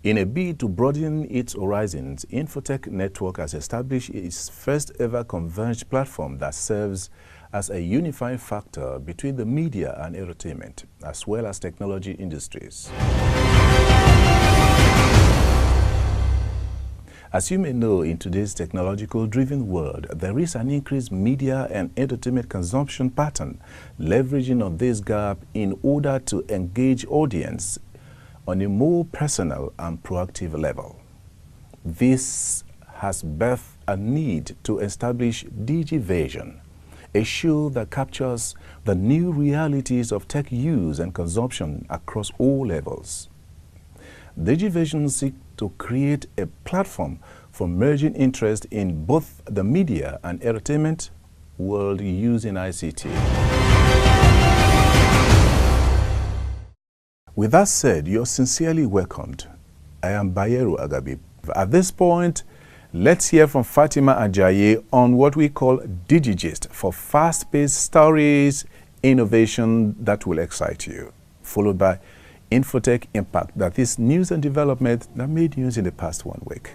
In a bid to broaden its horizons, Infotech Network has established its first ever converged platform that serves as a unifying factor between the media and entertainment, as well as technology industries. As you may know, in today's technological-driven world, there is an increased media and entertainment consumption pattern, leveraging on this gap in order to engage audience on a more personal and proactive level. This has birthed a need to establish Digivation, a show that captures the new realities of tech use and consumption across all levels. Digivation seeks to create a platform for merging interest in both the media and entertainment world using ICT. With that said, you're sincerely welcomed. I am Bayero Agabi. At this point, let's hear from Fatima Ajayi on what we call Digigist for fast-paced stories, innovation that will excite you, followed by Infotech Impact, that is news and development that made news in the past 1 week.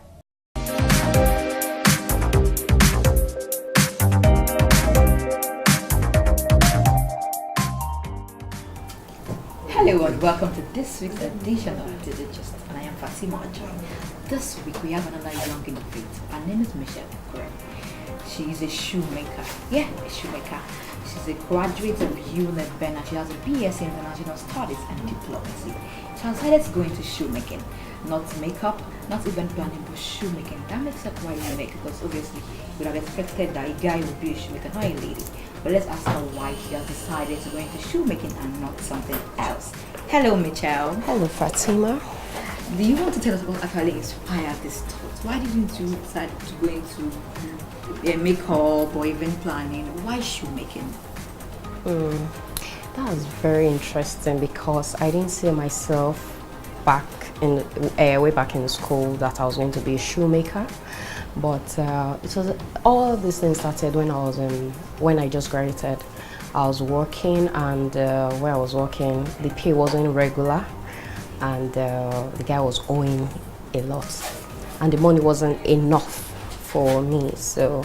Hello and welcome to this week's edition of Digigist, and I am Fatima Ajayi. This week we have another young innovator. Her name is Michelle. Correct. She is a shoemaker. Yeah, a shoemaker. She's a graduate of UNED Ben and she has a BS in International Studies and Diplomacy. She has decided to go into shoemaking, not makeup, not even planning, but shoemaking. That makes her quite unique because obviously you would have expected that a guy would be a shoemaker, not a lady. But let's ask her why she has decided to go into shoemaking and not something else. Hello, Michelle. Hello, Fatima. Do you want to tell us what actually inspired this thought? Why didn't you decide to go into makeup or event planning? Why shoemaking? That was very interesting because I didn't see myself back in way back in school that I was going to be a shoemaker. But it was all these things started when I just graduated. I was working, and where I was working, the pay wasn't regular, and the guy was owing a lot, and the money wasn't enough for me. So,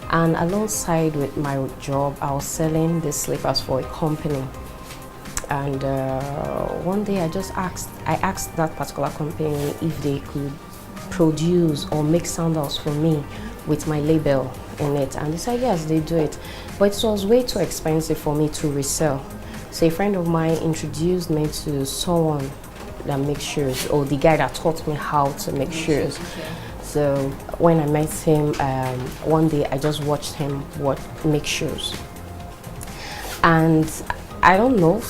and alongside with my job, I was selling the slippers for a company. And one day I asked that particular company if they could produce or make sandals for me with my label in it, and they said yes, they do it, but it was way too expensive for me to resell. So a friend of mine introduced me to someone that makes shoes, or the guy that taught me how to make shoes. So when I met him, one day I just watched him make shoes, and I don't know,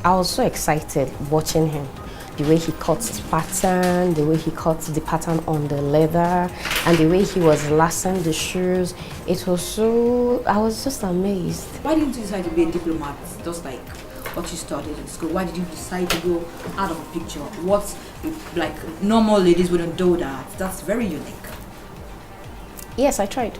I was so excited watching him. The way he cut the pattern, the way he cut the pattern on the leather, and the way he was lacing the shoes, it was so, I was just amazed. Why didn't you decide to be a diplomat, just like what you studied in school? Why did you decide to go out of a picture? What, like, normal ladies wouldn't do that? That's very unique. Yes, I tried.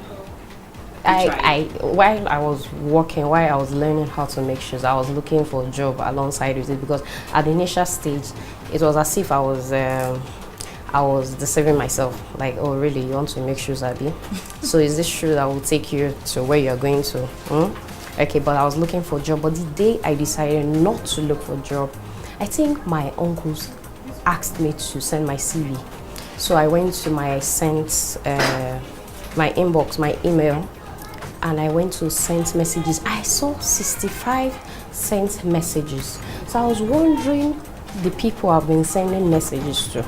While I was working, while I was learning how to make shoes, I was looking for a job alongside with it, because at the initial stage, it was as if I was deceiving myself. Like, oh really, you want to make shoes, Abby? So is this shoe that will take you to where you're going to? Okay, but I was looking for a job. But the day I decided not to look for a job, I think my uncles asked me to send my CV. So I went to my my inbox, my email, and I went to sent messages. I saw 65 sent messages. So I was wondering the people I've been sending messages to.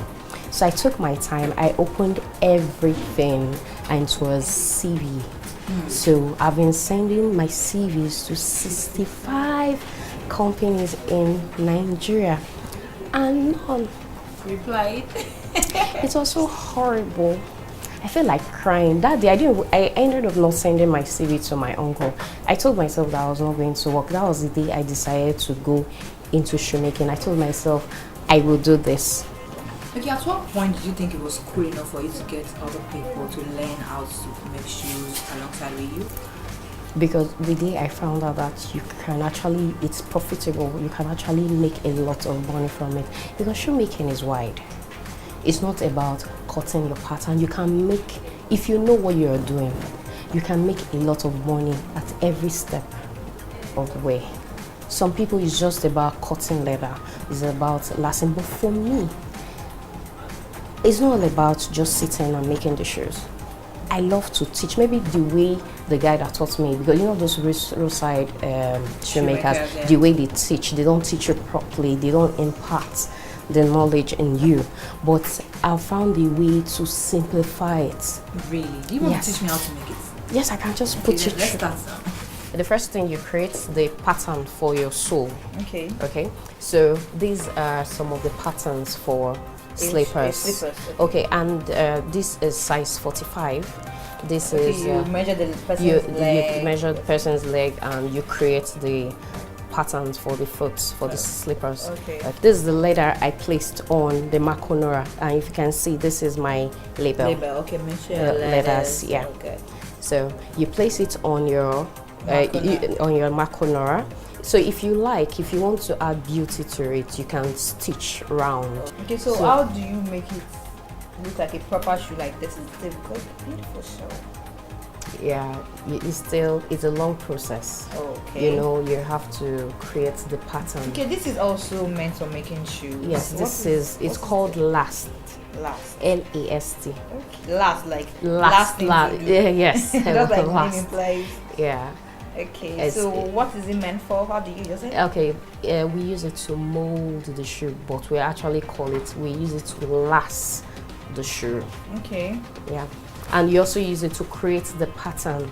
So I took my time, I opened everything, and it was CV. So I've been sending my CVs to 65 companies in Nigeria, and none replied. It was so horrible. I felt like crying. That day I ended up not sending my CV to my uncle. I told myself that I was not going to work. That was the day I decided to go into shoemaking. I told myself I will do this. Okay, at what point did you think it was cool enough for you to get other people to learn how to make shoes alongside with you? Because the day I found out that you can actually, it's profitable, you can actually make a lot of money from it. Because shoemaking is wide. It's not about cutting your pattern. You can make, if you know what you're doing, you can make a lot of money at every step of the way. Some people, it's just about cutting leather. It's about lasting. But for me, it's not all about just sitting and making the shoes. I love to teach. Maybe the way the guy that taught me, because you know those roadside shoemakers, yeah. the way they teach, they don't teach you properly. They don't impart the knowledge in you. But I found a way to simplify it. Really? Do you want Yes. to teach me how to make it? Yes, I can just put it Let's through. start now. The first thing, you create the pattern for your sole. Okay. Okay, so these are some of the patterns for slippers. Slippers. Okay, and this is size 45. This Okay, is you measure the person's you leg. measure the person's leg and you create the patterns for the foot for the slippers. Okay. This is the leather I placed on the Makonora, and if you can see, this is my label. Okay, measure Leathers, yeah. Okay. So you place it on your Makonora. So if you like, if you want to add beauty to it, you can stitch round. Okay, so how do you make it look like a proper shoe like this? Is difficult, beautiful shoe. Yeah, it's a long process. Okay. You know, you have to create the pattern. Okay, this is also meant for making shoes. Yes, it's called last. Last. L-A-S-T. Okay. Last, like Last. thing to do. Yeah, yes. Just like name last. implies. Yeah. Okay, so what is it meant for? How do you use it? Okay, we use it to mold the shoe, but we actually we use it to last the shoe. Okay. Yeah, and you also use it to create the pattern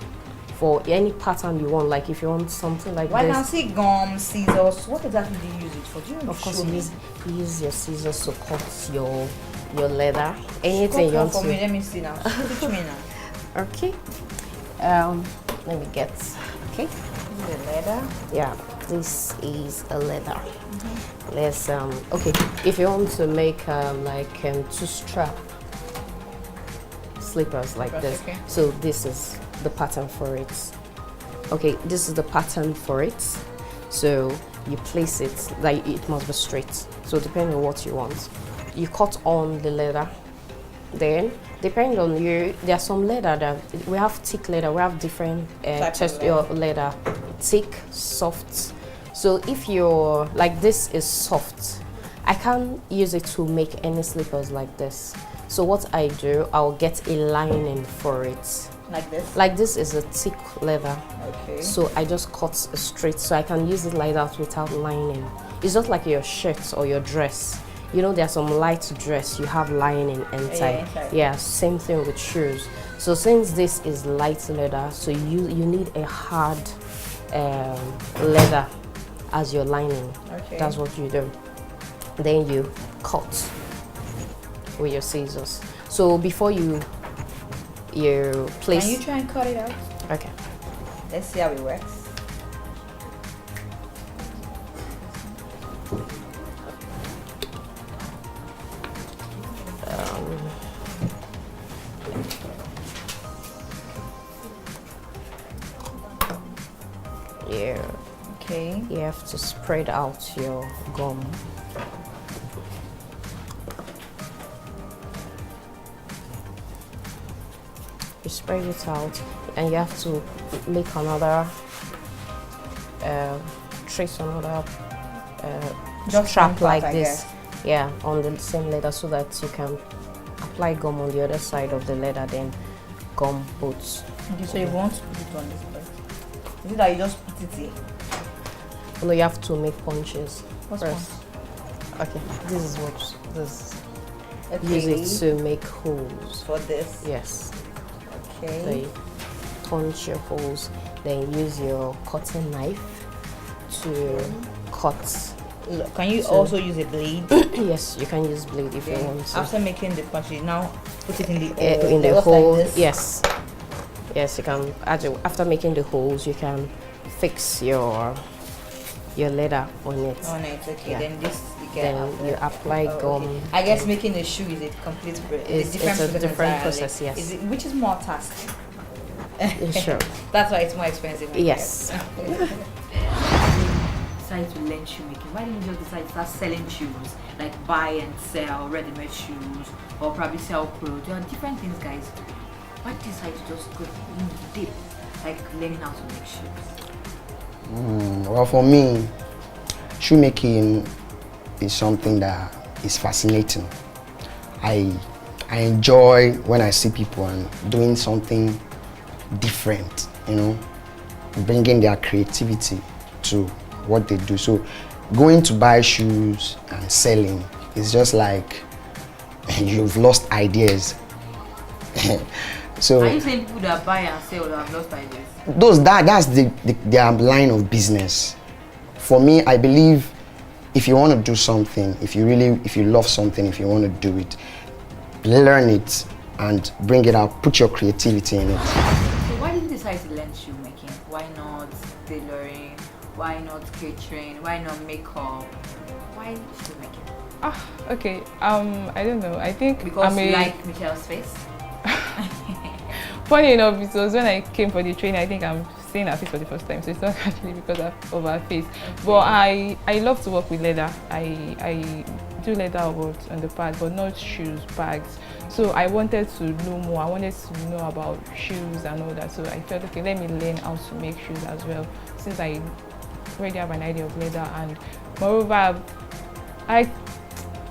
for any pattern you want. Like if you want something like Well, this. I see gum, scissors. What exactly do you use it for? Do you Of course, show me? you use your scissors to cut your leather. Anything you want for to. me. Let me see now. Teach me now. Okay. Let me get. Okay. The leather. Yeah, this is a leather. Let's okay. If you want to make two strap slippers like this, Okay. so this is the pattern for it. Okay, this is the pattern for it. So you place it like it must be straight. So depending on what you want, you cut on the leather. Then, depending on you, there are some leather that we have thick leather. We have different leather, thick, soft. So if you're like this is soft, I can't use it to make any slippers like this. So what I do, I'll get a lining for it. Like this? Like this is a thick leather. Okay. So I just cut straight, so I can use it like that without lining. It's just like your shirt or your dress. You know, there's some light dress, you have lining inside. Yeah, same thing with shoes. So since this is light leather, so you need a hard leather as your lining. Okay. That's what you do. Then you cut with your scissors. So before you place. Can you try and cut it out? Okay. Let's see how it works. Yeah. Okay. You have to spread out your gum. You spread it out, and you have to make another trace another Just strap one part, like I this. guess. Yeah, on the same leather, so that you can apply gum on the other side of the leather, then gum boots. Okay, so you want to put it on this part. Is it that you just put it here? No, you have to make punches What's first. Okay, this is what this. Okay. Use it to make holes. For this. Yes. So Okay. you punch your holes, then use your cutting knife to cut. Can you So- also use a blade? Yes, you can use blade if you Then want to. after making the punch, you now put it in the hole. In the Just hole, like this. yes. Yes, you can. After making the holes, you can fix your leather on it. On it, okay. Yeah. Then this you can Then you apply gum. Okay. I guess making a shoe is a complete It's a different entirely. process, yes. Is it, which is more task? Sure. That's why it's more expensive. I Yes. guess. decide to learn shoemaking? Why didn't you just decide to start selling shoes, like buy and sell ready-made shoes, or probably sell clothes? There are different things guys do. Why did you decide to just go deep, like learning how to make shoes? Well, for me, shoemaking is something that is fascinating. I enjoy when I see people and doing something different, you know, bringing their creativity to what they do. So going to buy shoes and selling is just like you've lost ideas. So are you saying people that buy and sell that have lost ideas? That's their line of business. For me, I believe if you want to do something, if you love something, if you want to do it, learn it and bring it out, put your creativity in it. So why did you decide to learn shoemaking? Why not tailoring? Why not catering? Why not makeup? Why shoemaking? Okay. I don't know. I think because you like Michelle's face? Funny enough, it was when I came for the training. I think I'm seeing her face for the first time, so it's not actually because of her face. Okay. But I love to work with leather. I do leather work on the pad, but not shoes, bags. So I wanted to know more. I wanted to know about shoes and all that. So I felt, okay, let me learn how to make shoes as well, since I already have an idea of leather. And moreover, I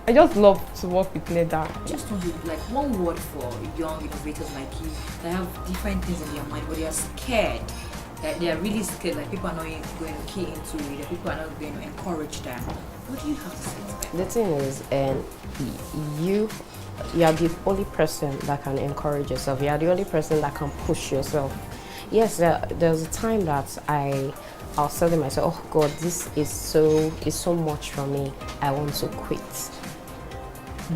just love to work with leather. Just want to like one word for young innovators like you that have different things in their mind, but they are scared. That they are really scared. Like people are not going to key into it. That people are not going to encourage them. What do you have to say to them? The thing is, you are the only person that can encourage yourself. You are the only person that can push yourself. Yes, there's a time that I was telling myself, oh God, this is so much for me. I want to quit.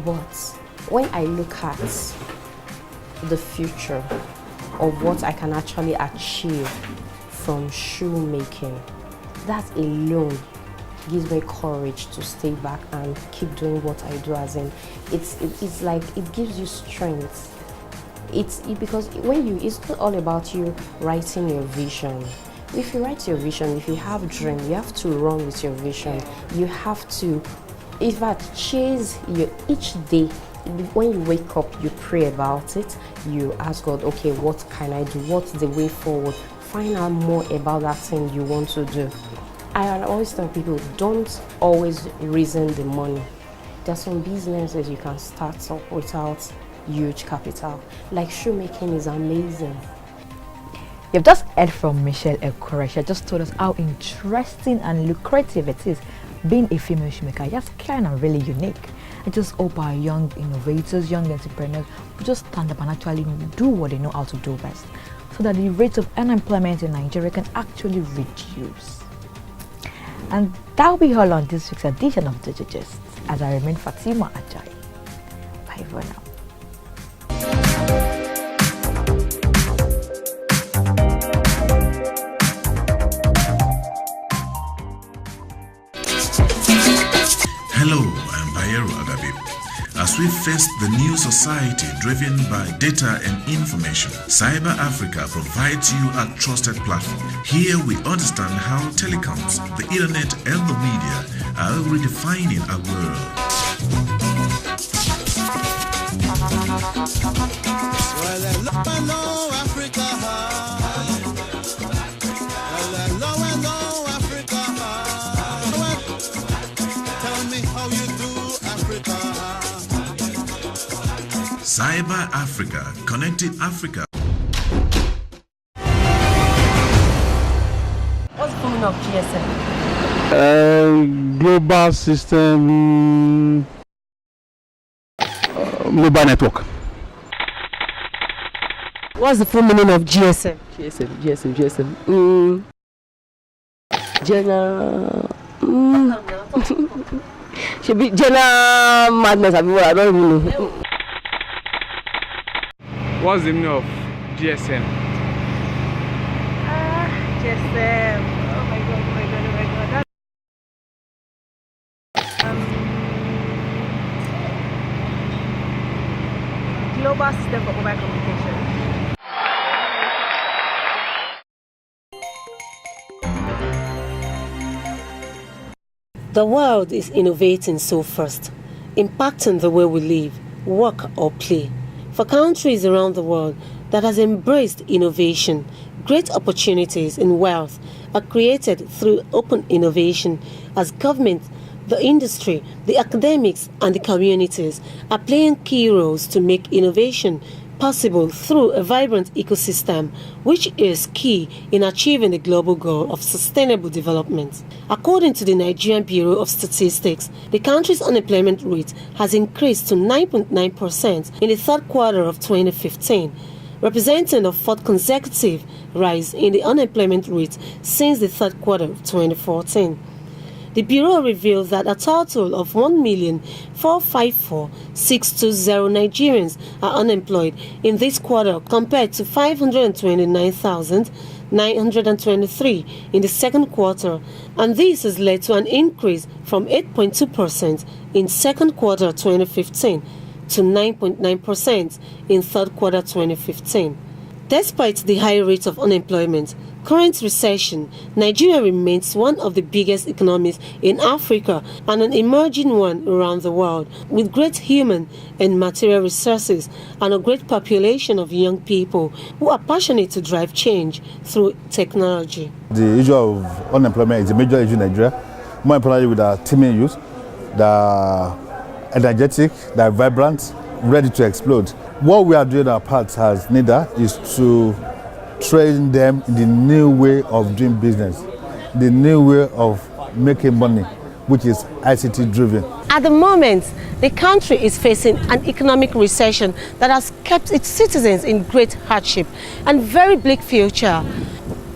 But when I look at the future of what I can actually achieve from shoemaking, that alone gives me courage to stay back and keep doing what I do. As in, it's like it gives you strength. Because it's not all about you writing your vision. If you write your vision, if you have a dream, you have to run with your vision. You have to, in fact, chase each day. When you wake up, you pray about it. You ask God, okay, what can I do? What's the way forward? Find out more about that thing you want to do. I always tell people, don't always reason the money. There's some businesses you can start up without huge capital. Like shoemaking is amazing. You've just heard from Michelle Ekore. She just told us how interesting and lucrative it is being a female shoemaker. That's kind of really unique. I just hope our young innovators, young entrepreneurs will just stand up and actually do what they know how to do best, so that the rate of unemployment in Nigeria can actually reduce. And that'll be all on this week's edition of Digigist, as I remain Fatima Ajayi. Bye for now. Hello, I'm Bayero Agabi. As we face the new society driven by data and information, Cyber Africa provides you a trusted platform. Here we understand how telecoms, the internet and the media are redefining our world. Cyber Africa, connecting Africa. What's the meaning of GSM? Global System Mobile Network. What's the full meaning of GSM? GSM. General. Should be general madness. I don't even know. What's the meaning of GSM? GSM. Oh my god. Global System for Mobile Communication. The world is innovating so fast, impacting the way we live, work or play. For countries around the world that has embraced innovation, great opportunities in wealth are created through open innovation as government, the industry, the academics and the communities are playing key roles to make innovation possible through a vibrant ecosystem, which is key in achieving the global goal of sustainable development. According to the Nigerian Bureau of Statistics, the country's unemployment rate has increased to 9.9% in the third quarter of 2015, representing the fourth consecutive rise in the unemployment rate since the third quarter of 2014. The Bureau revealed that a total of 1,454,620 Nigerians are unemployed in this quarter compared to 529,923 in the second quarter, and this has led to an increase from 8.2% in second quarter 2015 to 9.9% in third quarter 2015. Despite the high rate of unemployment, current recession, Nigeria remains one of the biggest economies in Africa and an emerging one around the world, with great human and material resources and a great population of young people who are passionate to drive change through technology. The issue of unemployment is a major issue in Nigeria, more importantly with our teeming youth. They are energetic, they are vibrant, ready to explode. What we are doing our part as NIDA is to train them in the new way of doing business, the new way of making money, which is ICT driven. At the moment, the country is facing an economic recession that has kept its citizens in great hardship and very bleak future.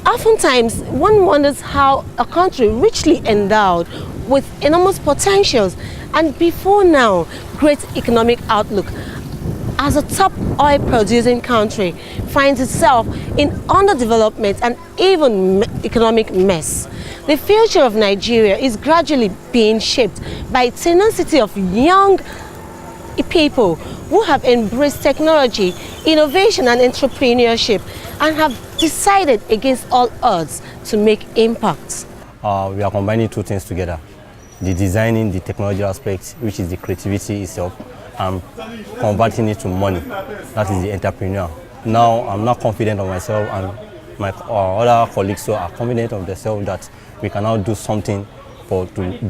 Oftentimes, one wonders how a country richly endowed with enormous potentials and before now, great economic outlook, as a top oil producing country finds itself in underdevelopment and even economic mess. The future of Nigeria is gradually being shaped by tenacity of young people who have embraced technology, innovation and entrepreneurship and have decided against all odds to make impacts. We are combining two things together. The designing, the technology aspect, which is the creativity itself, and converting it to money. That is the entrepreneur. Now I'm not confident of myself, and my other colleagues so are confident of themselves that we can now do something to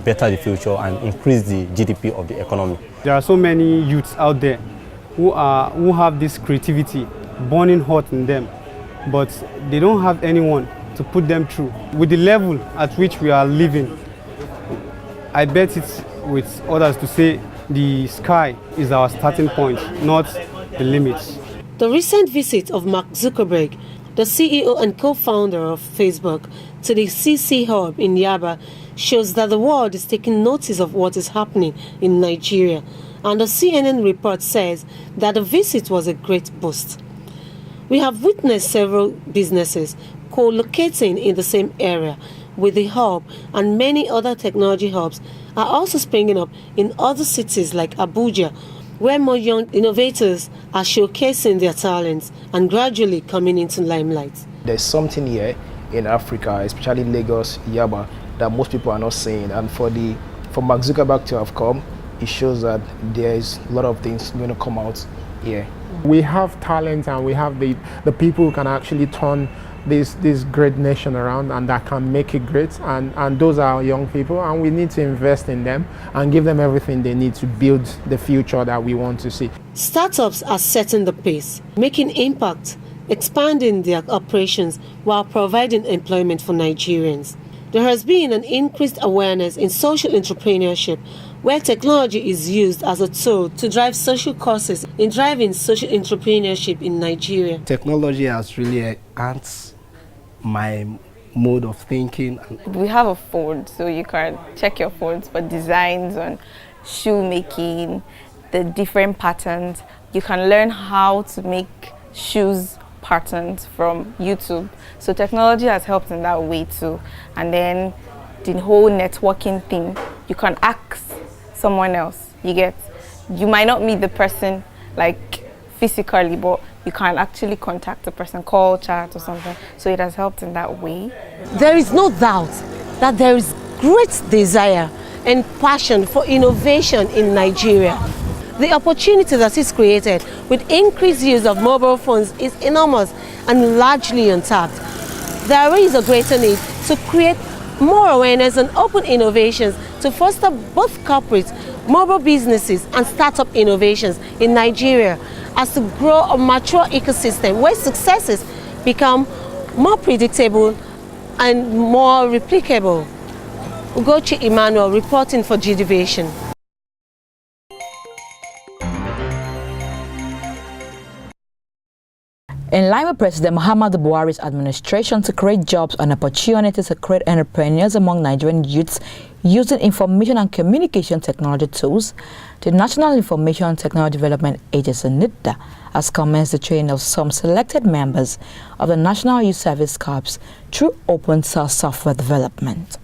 better the future and increase the GDP of the economy. There are so many youths out there who have this creativity burning hot in them, but they don't have anyone to put them through. With the level at which we are living, I bet it's with others to say the sky is our starting point, not the limits. The recent visit of Mark Zuckerberg, the CEO and co-founder of Facebook, to the CC Hub in Yaba shows that the world is taking notice of what is happening in Nigeria, and the CNN report says that the visit was a great boost. We have witnessed several businesses co-locating in the same area with the hub, and many other technology hubs are also springing up in other cities like Abuja, where more young innovators are showcasing their talents and gradually coming into limelight. There's something here in Africa, especially Lagos, Yaba, that most people are not seeing, and for Mark Zuckerberg to have come, it shows that there is a lot of things going to come out here. We have talent and we have the people who can actually turn this great nation around and that can make it great, and those are young people, and we need to invest in them and give them everything they need to build the future that we want to see. Startups are setting the pace, making impact, expanding their operations while providing employment for Nigerians. There has been an increased awareness in social entrepreneurship, where technology is used as a tool to drive social causes in driving social entrepreneurship in Nigeria. Technology has really enhanced my mode of thinking. We have a phone, so you can check your phones for designs on shoemaking, the different patterns. You can learn how to make shoes patterns from YouTube. So technology has helped in that way too. And then the whole networking thing, you can ask someone else. You might not meet the person like physically, but you can actually contact the person, call, chat or something. So it has helped in that way. There is no doubt that there is great desire and passion for innovation in Nigeria. The opportunity that is created with increased use of mobile phones is enormous and largely untapped. There is a greater need to create more awareness and open innovations to foster both corporate, mobile businesses and startup innovations in Nigeria as to grow a mature ecosystem where successes become more predictable and more replicable. Ugochi Emmanuel reporting for Digivation. In line with President Muhammadu Buhari's administration to create jobs and opportunities to create entrepreneurs among Nigerian youths using information and communication technology tools, the National Information Technology Development Agency (NITDA) has commenced the training of some selected members of the National Youth Service Corps through open source software development.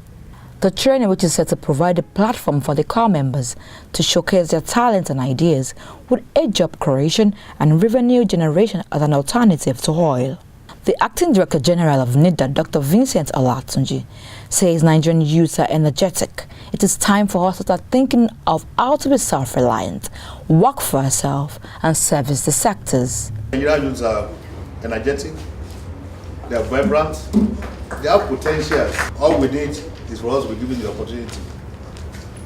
The training, which is set to provide a platform for the corps members to showcase their talents and ideas, would aid job creation and revenue generation as an alternative to oil. The Acting Director General of NITDA, Dr. Vincent Olatunji, says Nigerian youths are energetic. It is time for us to start thinking of how to be self-reliant, work for ourselves, and service the sectors. Nigerian youths are energetic, they are vibrant, they have potential. All we need is for us to be given the opportunity.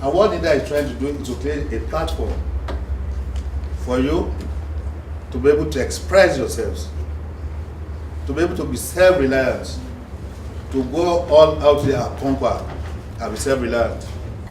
And what NITDA is trying to do is to create a platform for you to be able to express yourselves, to be able to be self-reliant, to go all out there and conquer and be self-reliant.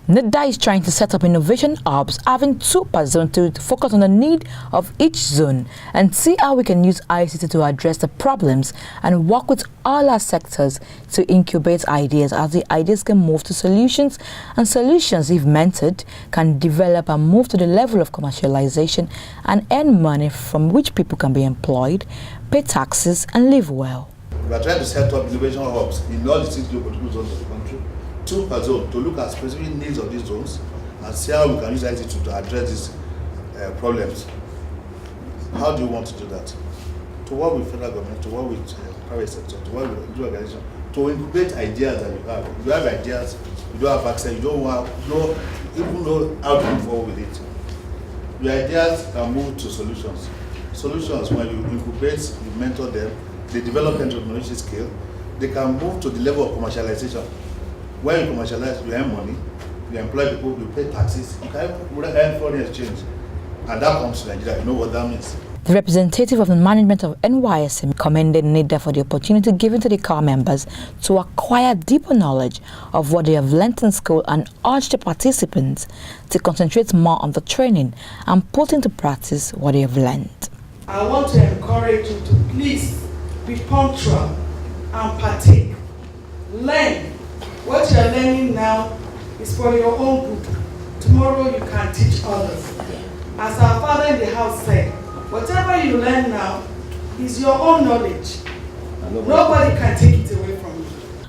NITDA is trying to set up innovation hubs having 2 per zone to focus on the need of each zone and see how we can use ICT to address the problems and work with all our sectors to incubate ideas as the ideas can move to solutions, and solutions, if mentored, can develop and move to the level of commercialization and earn money from which people can be employed, pay taxes and live well. We are trying to set up innovation hubs in all the 6 geopolitical zones of the country, 2 per zone, to look at specific needs of these zones and see how we can use IT to address these problems. How do you want to do that? To work with federal government, to work with private sector, to work with organizations, to incubate ideas that you have. If you have ideas, you don't have access, you don't even know how to move forward with it. Your ideas can move to solutions. Solutions, when you incubate, you mentor them, they develop entrepreneurship skill, they can move to the level of commercialization. When you commercialize, you earn money, you employ people, you pay taxes, you can earn foreign exchange. And that comes to Nigeria. You know what that means. The representative of the management of NYSM commended NITDA for the opportunity given to the corps members to acquire deeper knowledge of what they have learnt in school and urged the participants to concentrate more on the training and put into practice what they have learnt. I want to encourage you to please be punctual and partake. Learn. What you are learning now is for your own good. Tomorrow you can teach others. As our father in the house said, whatever you learn now is your own knowledge. Nobody can take it away from you.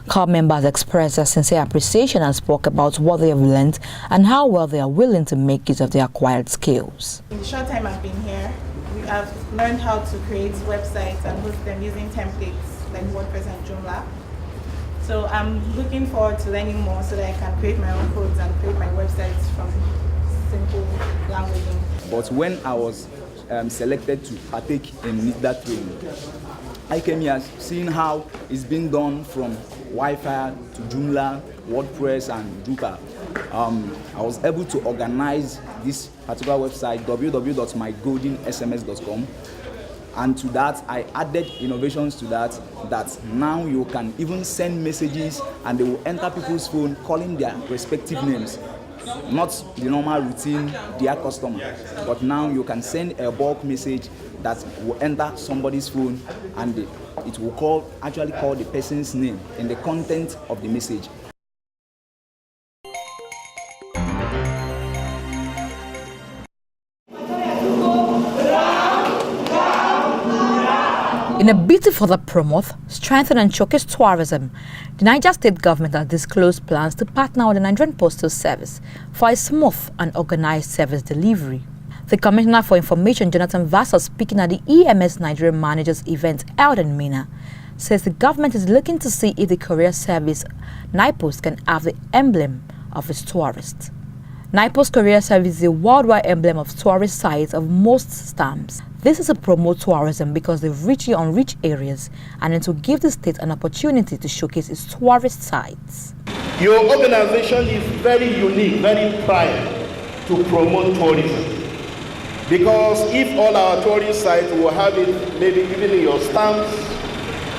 Corps members expressed their sincere appreciation and spoke about what they have learned and how well they are willing to make use of their acquired skills. In the short time I've been here, we have learned how to create websites and host them using templates like WordPress and Joomla. So I'm looking forward to learning more so that I can create my own codes and create my websites from simple languaging. But when I was selected to partake in that training, I came here seeing how it's being done from Wi-Fi to Joomla, WordPress and Drupal. I was able to organize this particular website, www.mygoldenSMS.com. And to that, I added innovations to that now you can even send messages and they will enter people's phone calling their respective names. Not the normal routine, dear customer, but now you can send a bulk message that will enter somebody's phone and it will actually call the person's name in the content of the message. In a bid to further promote, strengthen and showcase tourism, the Niger State government has disclosed plans to partner with the Nigerian Postal Service for a smooth and organized service delivery. The Commissioner for Information, Jonathan Vassar, speaking at the EMS Nigeria Managers event held in Mina, says the government is looking to see if the courier service NIPOS can have the emblem of its tourists. NIPOS Courier Service is a worldwide emblem of tourist sites of most stamps. This is to promote tourism because they reach the unreached areas and then to give the state an opportunity to showcase its tourist sites. Your organization is very unique, very prime to promote tourism. Because if all our tourist sites will have it, maybe even in your stamps,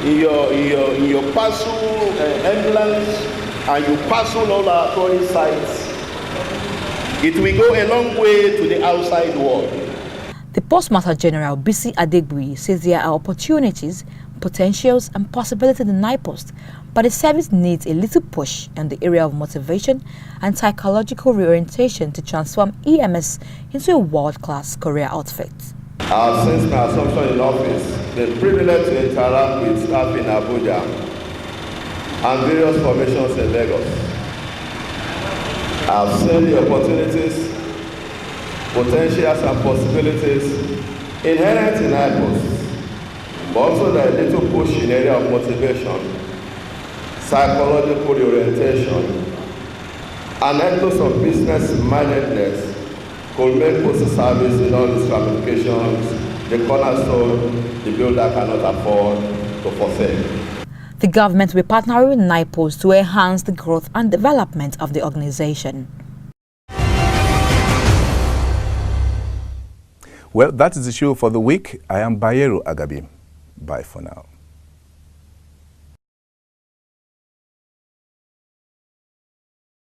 in your parcel emblems, and you parcel all our tourist sites, it will go a long way to the outside world. The Postmaster General, Bisi Adegbui, says there are opportunities, potentials and possibilities in NIPOS, but the service needs a little push in the area of motivation and psychological reorientation to transform EMS into a world-class career outfit. I've since my assumption in office been privileged to interact with staff in Abuja and various formations in Lagos. I've seen the opportunities, potentials and possibilities inherent in NIPOS, but also the little push in area of motivation, psychological orientation, and ethos of business-mindedness could make postal service in all its ramifications the cornerstone the builder cannot afford to forsake. The government will partner with NIPOS to enhance the growth and development of the organization. Well, that is the show for the week. I am Bayero Agabi. Bye for now.